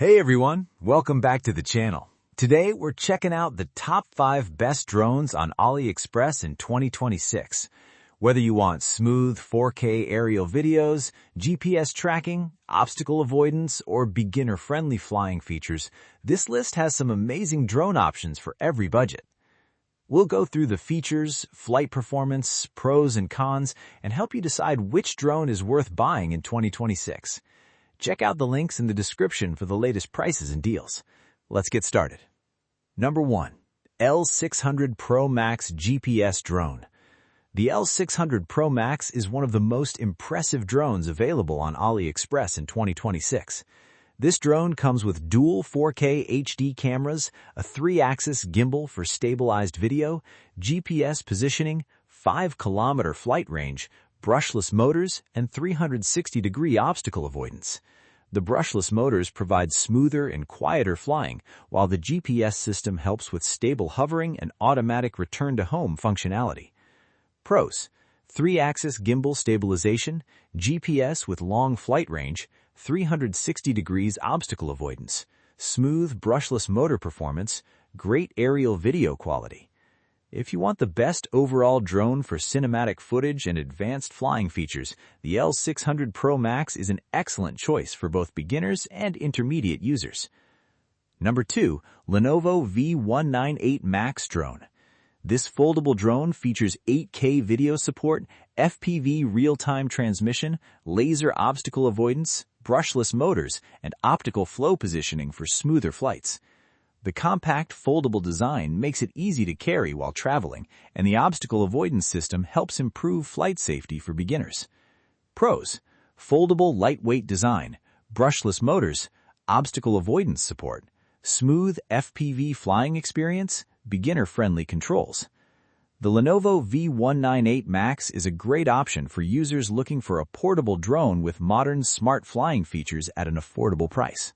Hey everyone, welcome back to the channel. Today we're checking out the top 5 best drones on AliExpress in 2026. Whether you want smooth 4K aerial videos, GPS tracking, obstacle avoidance, or beginner-friendly flying features, this list has some amazing drone options for every budget. We'll go through the features, flight performance, pros and cons, and help you decide which drone is worth buying in 2026. Check out the links in the description for the latest prices and deals. Let's get started. Number 1. L600 Pro Max GPS Drone. The L600 Pro Max is one of the most impressive drones available on AliExpress in 2026. This drone comes with dual 4K HD cameras, a 3-axis gimbal for stabilized video, GPS positioning, 5-kilometer flight range, brushless motors, and 360-degree obstacle avoidance. The brushless motors provide smoother and quieter flying, while the GPS system helps with stable hovering and automatic return-to-home functionality. Pros: 3-axis gimbal stabilization, GPS with long flight range, 360 degrees obstacle avoidance, smooth brushless motor performance, great aerial video quality. If you want the best overall drone for cinematic footage and advanced flying features, the L600 Pro Max is an excellent choice for both beginners and intermediate users. Number 2. Lenovo V198 Max Drone. This foldable drone features 8K video support, FPV real-time transmission, laser obstacle avoidance, brushless motors, and optical flow positioning for smoother flights. The compact, foldable design makes it easy to carry while traveling, and the obstacle avoidance system helps improve flight safety for beginners. Pros: foldable, lightweight design, brushless motors, obstacle avoidance support, smooth FPV flying experience, beginner-friendly controls. The Lenovo V198 Max is a great option for users looking for a portable drone with modern smart flying features at an affordable price.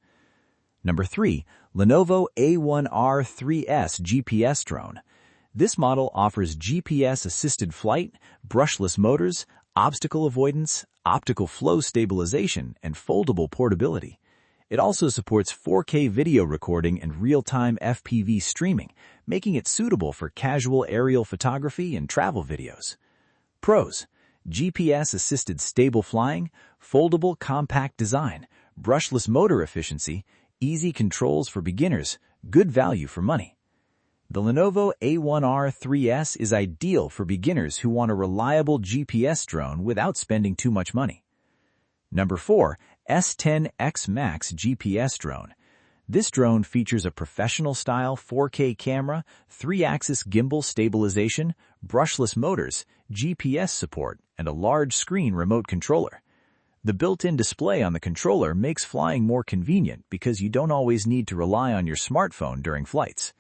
Number 3. Lenovo A1R 3S GPS Drone. This model offers GPS-assisted flight, brushless motors, obstacle avoidance, optical flow stabilization, and foldable portability. It also supports 4K video recording and real-time FPV streaming, making it suitable for casual aerial photography and travel videos. Pros: GPS-assisted stable flying, foldable compact design, brushless motor efficiency, easy controls for beginners, good value for money. The Lenovo A1R 3S is ideal for beginners who want a reliable GPS drone without spending too much money. Number 4. S10X Max GPS Drone. This drone features a professional-style 4K camera, 3-axis gimbal stabilization, brushless motors, GPS support, and a large-screen remote controller. The built-in display on the controller makes flying more convenient because you don't always need to rely on your smartphone during flights.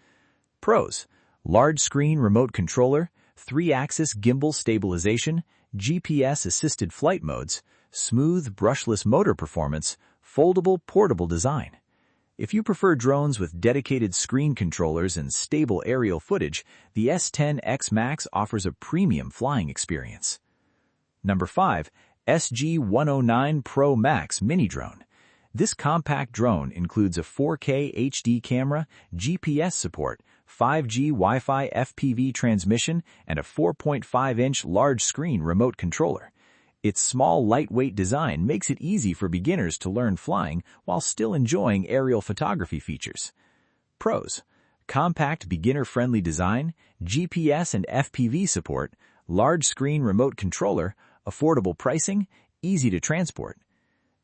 Pros: large-screen remote controller, 3-axis gimbal stabilization, GPS-assisted flight modes, smooth brushless motor performance, foldable portable design. If you prefer drones with dedicated screen controllers and stable aerial footage, the S10X Max offers a premium flying experience. Number 5. SG-109 Pro Max Mini Drone. This compact drone includes a 4K HD camera, GPS support, 5G Wi-Fi FPV transmission, and a 4.5-inch large-screen remote controller. Its small, lightweight design makes it easy for beginners to learn flying while still enjoying aerial photography features. Pros: compact, beginner-friendly design, GPS and FPV support, large-screen remote controller, affordable pricing, easy to transport.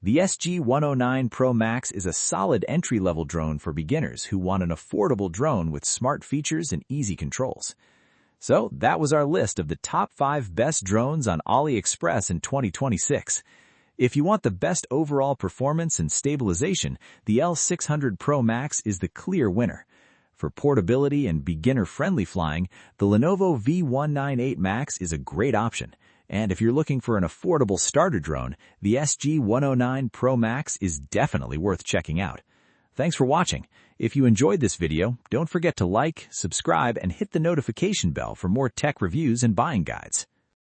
The SG-109 Pro Max is a solid entry-level drone for beginners who want an affordable drone with smart features and easy controls. So that was our list of the top 5 best drones on AliExpress in 2026. If you want the best overall performance and stabilization, the L600 Pro Max is the clear winner. For portability and beginner-friendly flying, the Lenovo V198 Max is a great option. And if you're looking for an affordable starter drone, the SG-109 Pro Max is definitely worth checking out. Thanks for watching. If you enjoyed this video, don't forget to like, subscribe, and hit the notification bell for more tech reviews and buying guides.